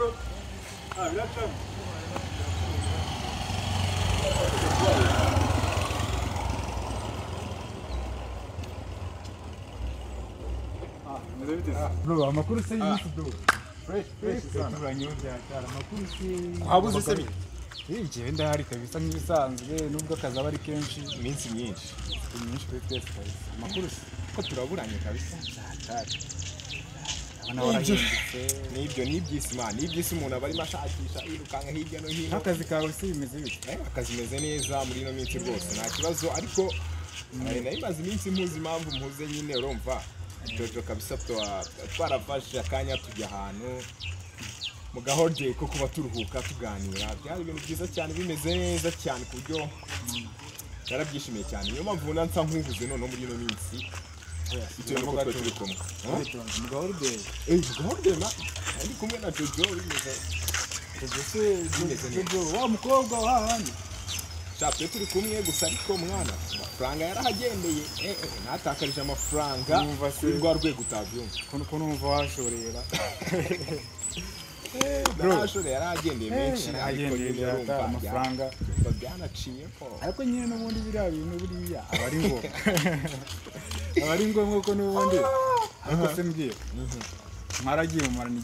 bro. Biracamo. Bro, amakuru se y'isi bro. Fresh turanyobya cyane amakuru se. Habuze se biki? Njyewe ndahari kabisa nk'ibisanzwe nubwo akazi aba ari kenshi iminsi myinshi. Myinshi kuri twese kabisa. Amakuru se Ko turaburanye kabisa. cyatari. Abana barahindutse. Nibyo nibyisi man, nibyisi umuntu aba arimo ashakisha yirukanka hirya no hino. Akazi kawe se bimeze bite? Akazi meze neza muri ino minsi rwose nta kibazo ariko nari maze iminsi mpuze impamvu mpuze nyine urumva. Jojo kabisa twarafashe akanya tujya ahantu mu gahorde ko kuba turuhuka tuganira byari ibintu byiza cyane bimeze neza cyane ku buryo yarabyishimiye cyane niyo mpamvu nsa nkuhuze none muri ino minsi icyo nuko turi kumwe mu gahorde ma ndi kumwe na Jojo bimeze Jojo wa mukobwa wa handi Chape turi kumwe gusa ariko mwana amafaranga yarahagendeye natakarije amafaranga rwa rwego utabyumva ko numva washorera Bro yarahagendeye menshi ariko nyine amafaranga byanaciye ko ariko nyine n'ubundi biriya bintu buriya aba ari ngombwa ko n'ubundi ariko se mbwira mwaragiye mumarana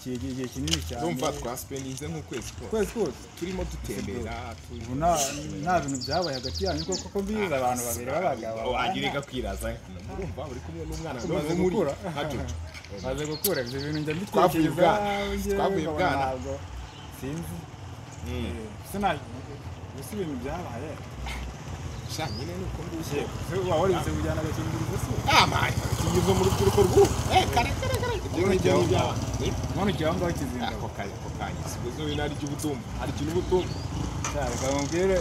igihe kinini cyane urumva twaspeninze nk'ukwezi kose turimo dutembera ubu nta bintu byabaye hagati yanyu koko mbiza abantu babiri b'abagabo wagirika kwiraza urumva uri kumwe n'umwana umaze gukura maze gukura ibyo bintu njya mbitekereza twavuye bwana sinzi gusa ibintu byabaye nyine nuko ngushye waba warize kujyana agakingirizo se agakingirizo mu rubyiruko rw'ubu kare none ujya aho ngaho kizinga ako kanya siguzo wina ari cy'ubutumwa ari kintu ubutumwa reka mubwire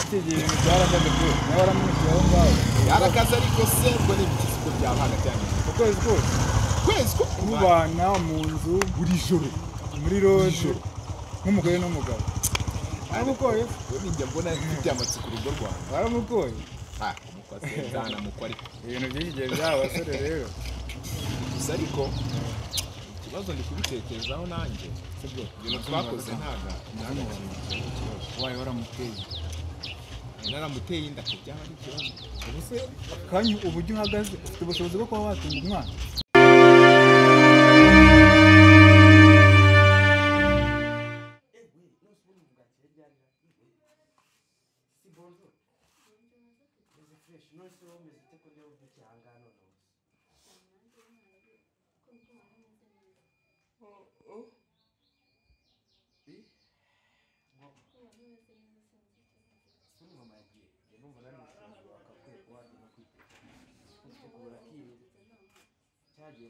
kigiye ibintu byaragaze bro nawe waramunukiye aho ngaho yarakaze ariko se ubwo ni ibiki siko byaba hagati yanyu ukwezi ko mubana mu nzu buri joro muri roje nk'umugore n'umugabo waramukoye njya mbona mfite amatsiko urugo rwawe waramukoye umukozi nzanamuko ariko ibintu byinshi gihe by'abasore rero gusa ariko ikibazo ndi kubitekerezaho nanjye sibyo ibintu twakoze ntaga wayo waramuteye naramuteye inda ko byaba ari ikibazo ubuse kanyu uburyo uhagaze ufite ubushobozi bwo kuba watunga umwana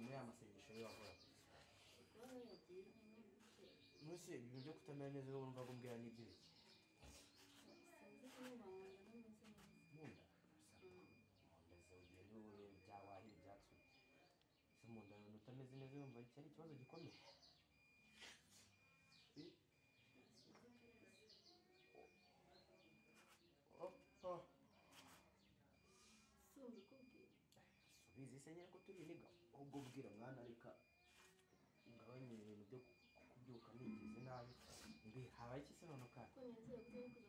muri amasengesho y'abahora Nuse ibintu byo kutamenya neza urumva ko mbwira n'ibyo byawahiye byatsuye se mu nda utameze neza urumva cyari ikibazo gikomeye subiza isenyera ko turi niga ubwo bwira mwana reka ugabanye ibintu byo kubyuka nigize nabi mbi habaye iki se none kandi kubiza igenda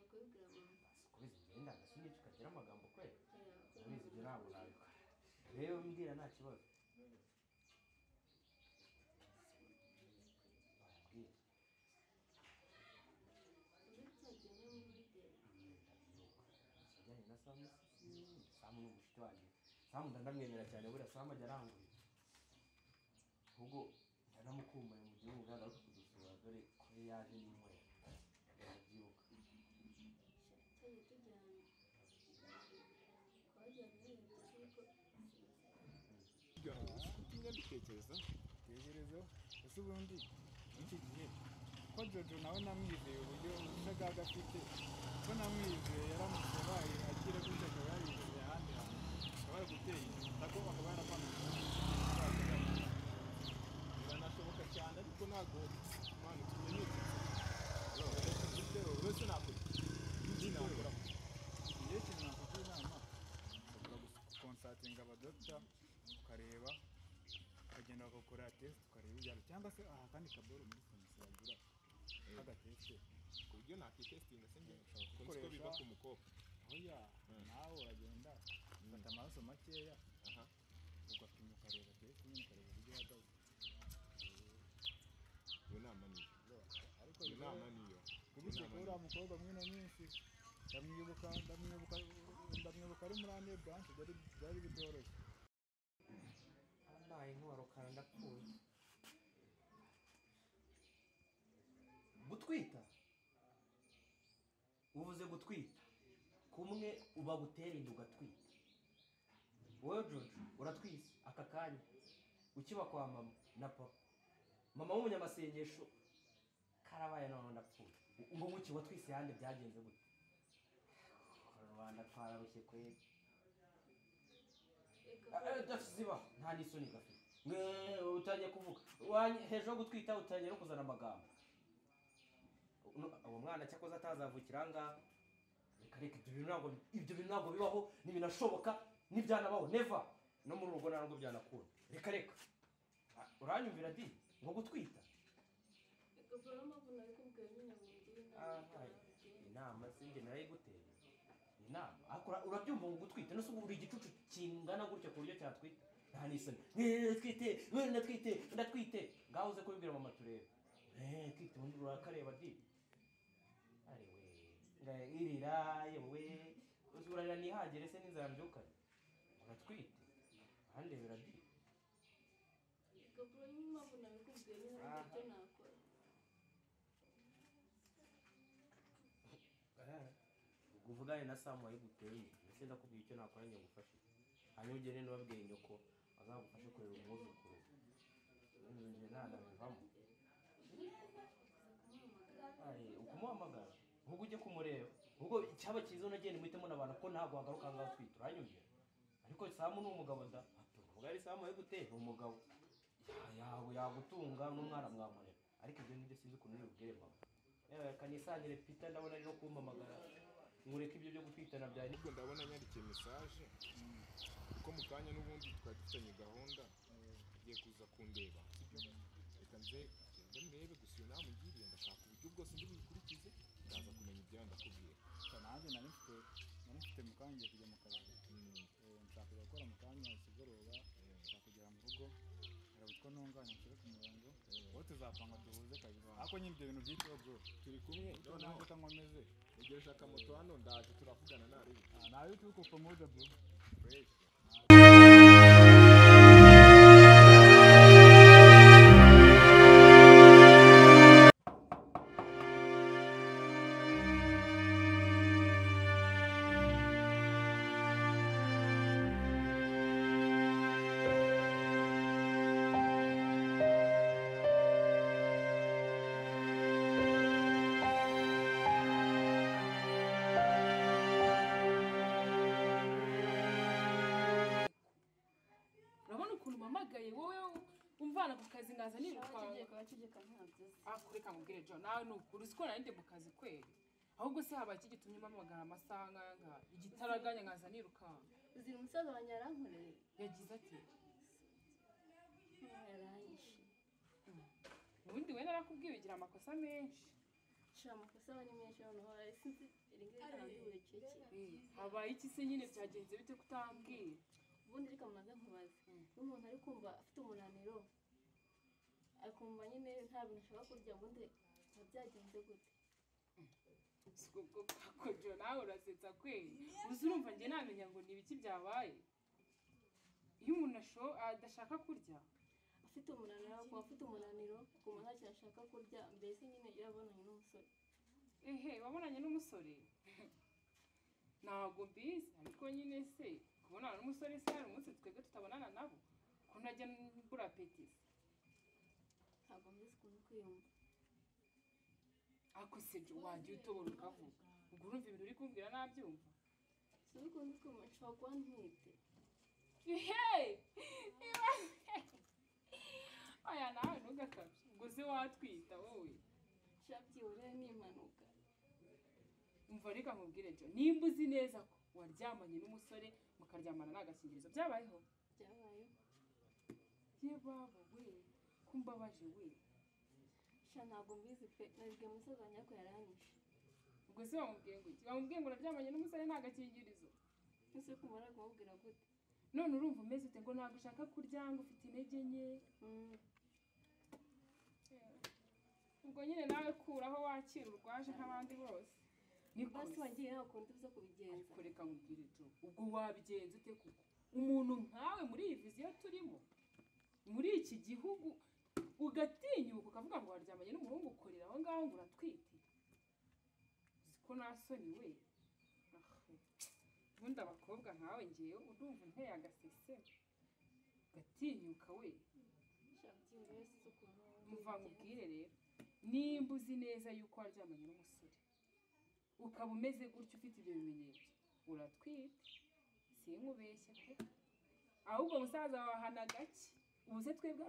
gasunica ukagira amagambo kwe subiza ibyo ntabwo nabikora rero mbwira nta kibazo Samu n'umushiti wanjye Samu ndamwemera cyane buriya Samu ajya arangurira ahubwo ndanamukumbuye mu gihugu ntabwo ari kudusura dore ko yaje n'inywera ndabyibuka tekerezo ese ubundi iki gihe ko Jojo nawe namwizeye uburyo ushagaga afite ko namwizeye yaramutse abaye agira gutya akaba yarigeze ahandi hantu akaba yaguteye inyuma ko akaba yarapanutse biranashoboka cyane ariko ntabwo mwana tumenye uretse nakora igihe kintu nakugira inama gukonsatinga abadokita ukareba ukagenda bagakora test ukareba ibyaro cyangwa se aha kandi kaboro muri farumasi kuyagura agateste ku buryo nakitestinga se njye ushobora kunzi ko biva gukoresha ku mukobwa oya nawe uragenda ufata amaraso makeya aha ugapima ukareba teste nyine ukareba uburyo uhagaze iyo nama niyo ariko iyo nama niyo kubise ko uriya mukobwa mwino minsi ndamwibuka ari muri ane branche byari bitoroshye abaye nk'uwarukana ndapfuye gutwita uvuze gutwita kumwe uba gutera inda ugatwita wowe Jojo uratwise aka kanya ukiba kwa mama na papa mama w'umunyamasengesho karabaye none ndapfuye ngo muki watwise yande byagenze gute rubanda twararushye kweli ziba nta n'isoni gafite utangiye kuvuga hejuru gutwita utangiye no kuzana amagambo uwo mwana cyakoze atazavukira ahangaha reka ibyo bintu ntabwo bibaho ntibinashoboka ntibyanabaho neva no muri urugo ntabwo byanakunda reka uranyumvira di ngo gutwita inama sinjye narayiguteye inama urabyumva ngo gutwita no uri igicucu kingana gutya ku buryo cyatwita nta n'isoni ndatwite ngaho uze kubibwira mama turebe twite ubundi urakareba di irira yewe urarira nihagere se n'inzara mbyukane uratwite ahandebera di uvugane na Samu wayiguteye ndetse ndakubwiye icyo nakora njye ngufashe hanyuma ugende n'ubabwiye nyoko azagufashe kurera umwuzukuru njye ntanabivamo ukumuhamagara ahubwo ujye kumureba ubwo cyaba cyiza unagenda muhitemo n'abantu ko ntabwo wagaruka ngaho twita uranyumvira ariko Samu ni umugabo da ubwo ari Samu wayiguteye ni umugabo yagutunga n'umwana mwamurera ariko ibyo nibyo sinzi ukuntu nibubwire mama kanisangire Peter ndabona ari no kumpamagara ngureka ibyo byo gutwitana bya nibwo ndabona nyandikiye message kuko mu kanya n'ubundi twari dufitanye gahunda ugiye kuza kundeba reka nze murebe gusa iyo nama ungiriye ndashaka uburyo bwose ndi bubikurikize ndaza kumenya ibyo ndakubwira nanjye nari mfite mu kanya ngiye kujya mu kazi nshaka kujya gukora mu kanya ikigoroba nshaka kugera mu rugo nkareba utwo ntunganya nshyire ku murongo wowe tuzapanga duhuze kabisa ariko nyine ibyo bintu byitwa bro turi kumwe nanjye utankomeze egereje akamoto hano ndaje turavugana nari nawe turi ku promote bro fresh ngaza niruka akureka mubwire Jo nawe nukuri uzi ko narinde mu kazi kweli ahubwo se habaye iki gitumye mpamagara amasaha nkanga igitaraganya ngaza niruka uzira umusaza wanjye yarankoreye yagize ati yaranyishe ubundi we narakubwiye ugira amakosa menshi shira amakosa abanye menshi noneho sinzi iringire karambiwe keke habaye iki se nyine byagenze bite kutambwira ubundi reka munaze nkubaze n'umuntu ari kumva afite umunaniro akumva nyine nta bintu ashaka kurya ubundi byagenze gute ko Jo nawe urasetsa kweli uzi urumva njye namenya ngo ni ibiki byabaye iyo umuntu adashaka kurya afite umunaniro kumva nta kintu ashaka kurya mbese nyine yabonanye n'umusore wabonanye n'umusore ntabwo mbizi ariko nyine se kubonana n'umusore se hari umunsi twebwe tutabonana nabo ko ntajya mbura apeti ntabwo mbizi ukuntu kwiyumva ako se Jo wagiye utobora ukavuga ubwo urumva ibintu uri kumbwira nabyumva sinzi ukuntu twumva nshobora kuba ntwite aya nawe ntugakabye ubwo se watwita wowe byibura ni impanuka umva reka nkubwire Jo nimba uzi neza ko waryamanye n'umusore mukaryamana n'agakingirizo byabayeho byabayeho ye baba we kumbabaje we sha ntabwo mbizi pe nabibwiye umusaza wanjye ko yaranyishe ubwo se bamubwiye ngo iki bamubwiye ngo uraryamanye n'umusore nta gakingirizo ese kumara kumubwira gute none urumva umeze ute ngo ntabwo ushaka kurya ngo ufite intege nke ubwo nyine nawe kuraho wakira urwaje nk'abandi bose basi wagiye nta kundi uza kubigenza ariko reka nkubwire jo ubwo wabigenza ute kuko umuntu nkawe muri iyi viziyo turimo muri iki gihugu ugatinyuka ukavuga ngo waryamanye n'umuhungu ukorera aho ngaho ngo uratwite siko nasoni we ubundi abakobwa nkawe ngewe urumva nteye agasese gatinyuka we muva nkubwire rero nimba uzi neza yuko waryamanye n'umusore ukaba umeze gutyo ufite ibyo bimenyetso uratwite sinkubeshye pe ahubwo musaza wahana gake ubuze twebwe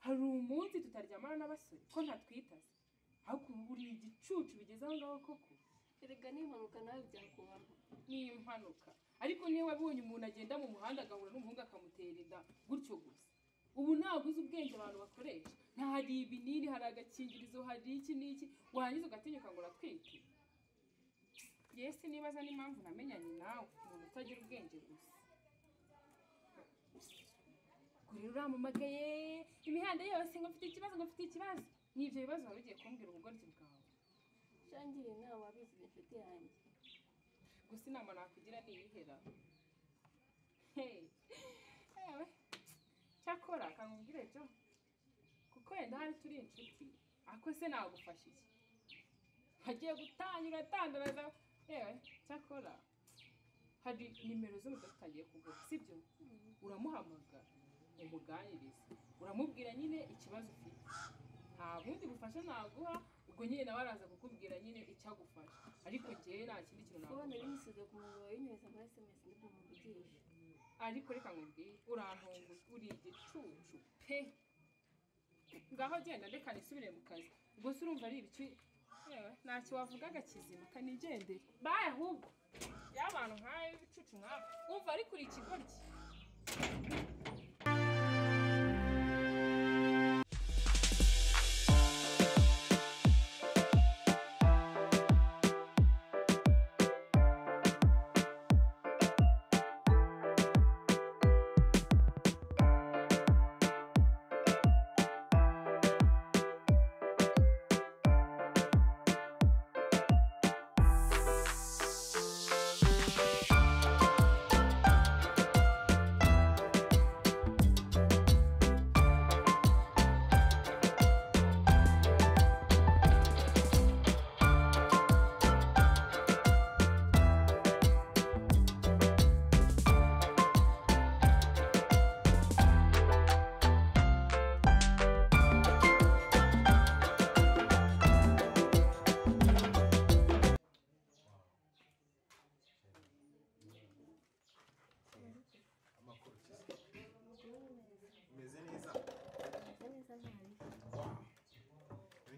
hari umunsi tutaryamana n'abasore ko ntatwitaze ahubwo uri igicucu bigeze aho ngaho koko erega n'impanuka nawe byakubaho n'impanuka ariko niyo wabonye umuntu agenda mu muhanda agahura n'umuhungu akamutera inda gutyo gusa ubu ntabwo uzi ubwenge abantu bakoresha hari ibinini hari agakingirizo hari iki n'iki warangiza ugatinyuka ngo uratwite yesi nibaza n'impamvu namenyanye nawe umuntu utagira ubwenge gusa kuri uramumagaye imihanda yose ngo mfite ikibazo n'ibyo bibazo wari ugiye kumbwira ubugoryi bwawe shangiye inama wabizi inshuti yanjye gusa inama nakugira niyihera ewe cyakora kankubwire jo kuko wenda hari turi inshuti ako se nagufasha iki hagiye gutanyura atandaraza yewe cyakora hari nimero zo mudatangiye kugura sibyo uramuhamagara umuganiriza uramubwira nyine ikibazo ufite nta bundi bufasha naguha ubwo nyine nawe araza kukubwira nyine icyo agufasha ariko njyewe nta kindi kintu naguha ubona binisize ku muntu wawe binyuze muri SMS nibwo muvugisha ariko reka nkubwire urantunga uri igicucu pe ngaho genda reka nisubire mu kazi ubwo se urumva ari ibiki yewe ntacyo wavugaga kizima kanigendere baye ahubwo y'abantu nk'ayo ibicucu nk'abo wumva ari kuri ikigoryi umeze neza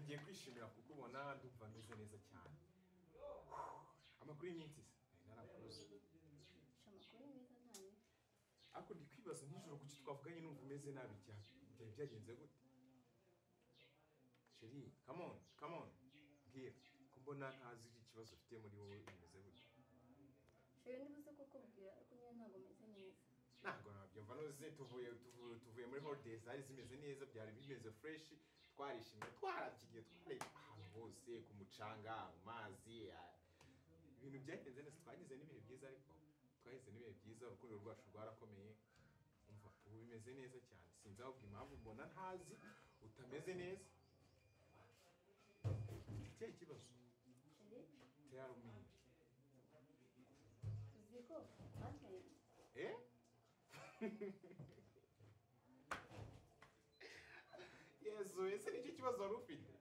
ngiye kwishimira kukubona ndumva meze neza cyane amakuru y'iminsi narakuze amakuru meza cyane ariko ndi kwibaza nijoro kuki twavuganye numva umeze nabi cyane byari byagenze gute Sheri come on bwira ko mbona ntazi ikibazo ufite muri wowe bimeze gute Sheri ndibuze kukubwira ariko nyine ntabwo meze neza ntabwo nabyumva noze tuvuye muri holidays zari zimeze neza byari bimeze fresh twarishimye twarakigiye twari ahantu hose ku mucanga mu mazi ibintu byagenze neza twagize n'ibihe byiza ariko twagize n'ibihe byiza urukundo rwacu rwarakomeye umva ubu bimeze neza cyane sinzi aho impamvu mbona ntazi utameze neza ikihe kibazo teyarumini uziko ateye yesu ese nicyo kibazo wari ufite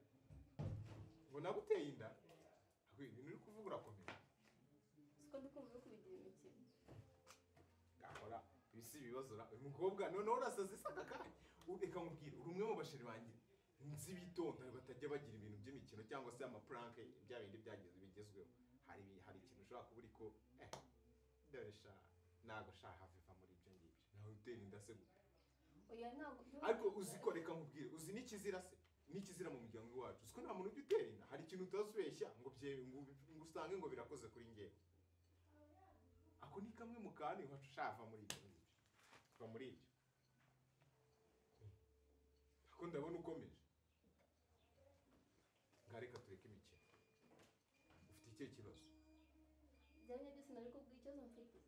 ngo naguteye inda ibintu uri kuvuga urakomeye siko ndikumva uri kubigira imikino gahora ibisi ibibazo uyu mukobwa noneho urasaze isaka kanya reka nkubwire uri umwe mu basheri banjye nzi bitonda batajya bagira ibintu by'imikino cyangwa se amapranke bya bindi bigezweho hari ikintu ushobora kuba uri ko dore sha ntabwo sha haviva muri ibyo ngibyo nawe utera inda se gute oya ntabwo ariko uzi ko reka nkubwire uzi n'ikizira se n'ikizira mu muryango wacu siko nta muntu ugitera inda hari ikintu utazubeshya ngo usange ngo birakoze kuri ngewe ako ni kamwe mu kantu washava muri ibyo va muri ibyo ako ndabona ukomeje ngareka tureke imikino ufite ikihe kibazo byanye byose nabikubwiye ikibazo mfite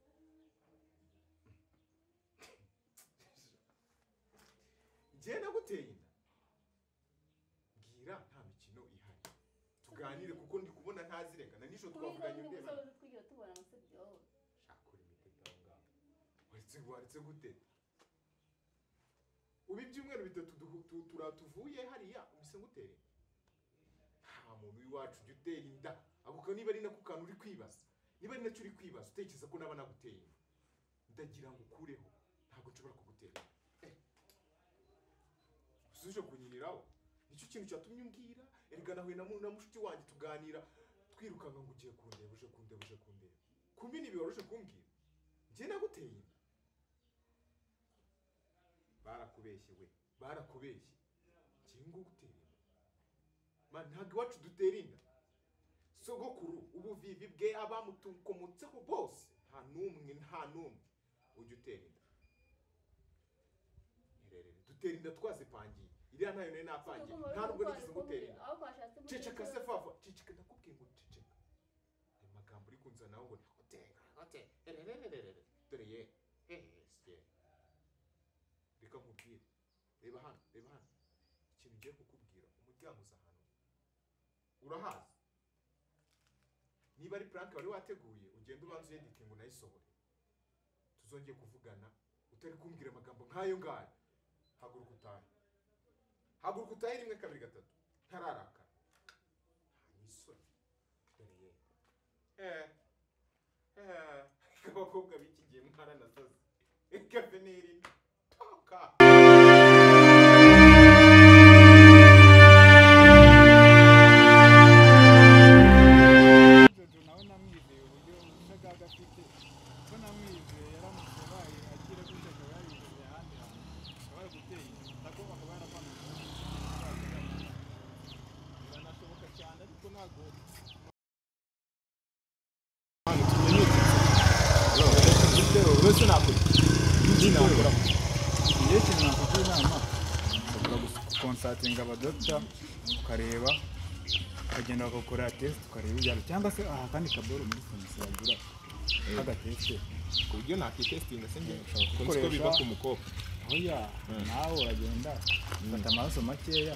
njye naguteye inda mbwira nta mikino ihari tuganire kuko ndi kubona ntazirengana nisho twavuganye ndeba twigira tubona ngo se byoho shakura imiteta ngaho waretse guteta ubu ibyumweru bitatu turatuvuye hariya umise ngutere nta muntu w'iwacu ujya utera inda aguka niba ari nako kantu uri kwibaza niba ari nacyo uri kwibaza utekereza ko naba naguteye inda ndagira ngo ukureho ntabwo nshobora kugutera usuje kunyiniraho nicyo kintu cyatumye umbwira erega nahuye na mushiki wanjye tuganira twirukanga ngo ugiye kundeba uje kundeba kumbi nibiyoroshe kumbwira njye naguteye inda barakubeshye njye ngo gutera inda man ntabwo iwacu dutera inda sogokuru ubuvivi bwe abamutukomotseho bose nta n'umwe ujya utera inda dutera inda twazipangiye iriya ntayo nari napangiye nta nubwo nigeze gutera inda ceceka se fafa ceceka ndakubwiye ngo ceceka ayo magambo uri kunzanaho ngo dore ye reka nkubwire reba hano ikintu ugiye kukubwira umuryango uza hano urahazi niba ari plank wari wateguye ugenda ubanza uyandike ngo nayisohore tuzongeye kuvugana utari kumbwira amagambo nk'ayo ngayo haguruka utahe rimwe kabiri gatatu ntararakara nisoni dore ye abakobwa b'iki gihe mwana nasaze kaveneri toka uretse nakora iyo kintu nakugira inama ukora gukonsatinga abadokita ukareba ukagenda bagakora test ukareba ibyaro cyangwa se aha kandi kaboro muri farumasi bagira agateste ku buryo nakitestinga se njye ushobora ko biva ku mukobwa oya nawe uragenda ufata amaraso makeya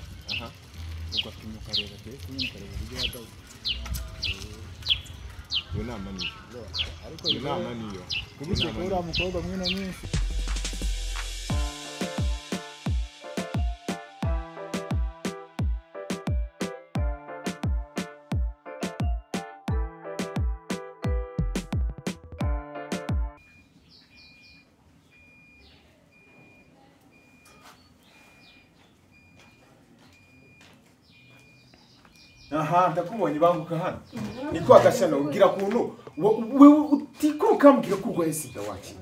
ugapima ukareba test nyine ukareba uburyo uhagaze iyo nama niyo ariko iyo nama niyo kubise kuri mukobwa mwino minsi aha ndakubonye banguka hano niko agashano ubwira kuntu wewe utikuruka mbwira ko urwaye sida wakina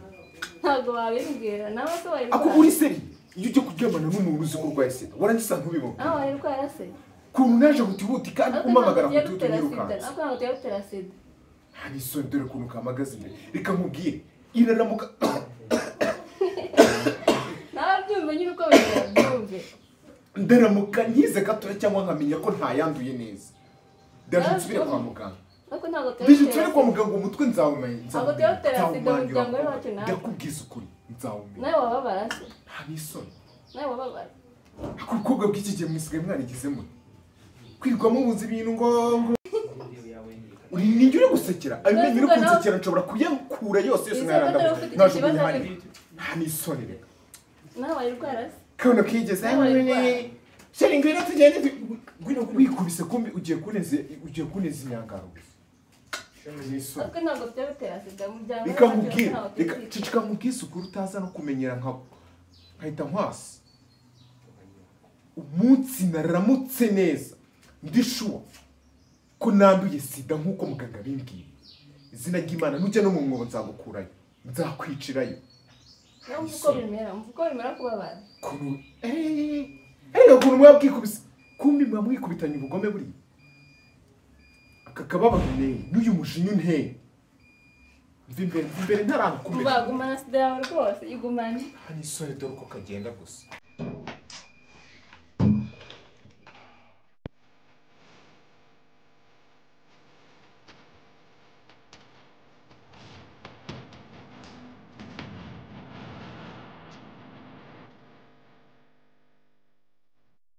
ntabwo wabimbwira nawe se wari ako uri seri iyo ujye kuryamana n'umuntu uzi ko urwaye sida warangisa ntubibona nawe wari urwaye se kuntu naje hutihuti kandi umamagara ngo tuyirukanse ntabwo ntabwo tuyatera sida hani so dore kuntu kamagaze imbere reka nkubwire iraramuka nawe byumve nyine uko byumve ndaramuka nyize gatoya cyangwa nkamenya ko ntayanduye neza ndaje nsubire kwa muganga ariko ntabwo tuyatera kwa muganga umutwe nzawumenya ntabwo tuyatera sida umuryango wacu nawe ndakubwiza ukuri nzawumenya nawe wababara se nta n'isoni nawe wababara ako ubukobwa bw'iki gihe mwisigaye mwarigizemo kwirirwa mubuze ibintu ngo uri ninjye uri gusekera amenyo uri kunsekera nshobora kuyakura yose nkayaranda najugunye hano nta n'isoni reka nawe wari urwara se kano kigeze sheri ngwino tugende ngwino wikubise kumbi ugiye kuneza imyangaro ariko ntabwo tuyatera sida umuryango reka nkubwire reka cicika nkubwise ukuri utaza no kumenyera nkahita nkwasi umunsi naramutse neza ndishuwa ko nanduye sida nk'uko muganga bimbwiye izina ry'Imana nujya no mu mwobo nzagukurayo nzakwicirayo uko bimera kubabara ukuntu mwabwikubise kumbi muba mwikubitanye ubugome buri aka kababagane n'uyu mujinya unteye mva imbere ntarakumenya Bagumana sida yawe rwose igumane hano isore dore uko kagenda gusa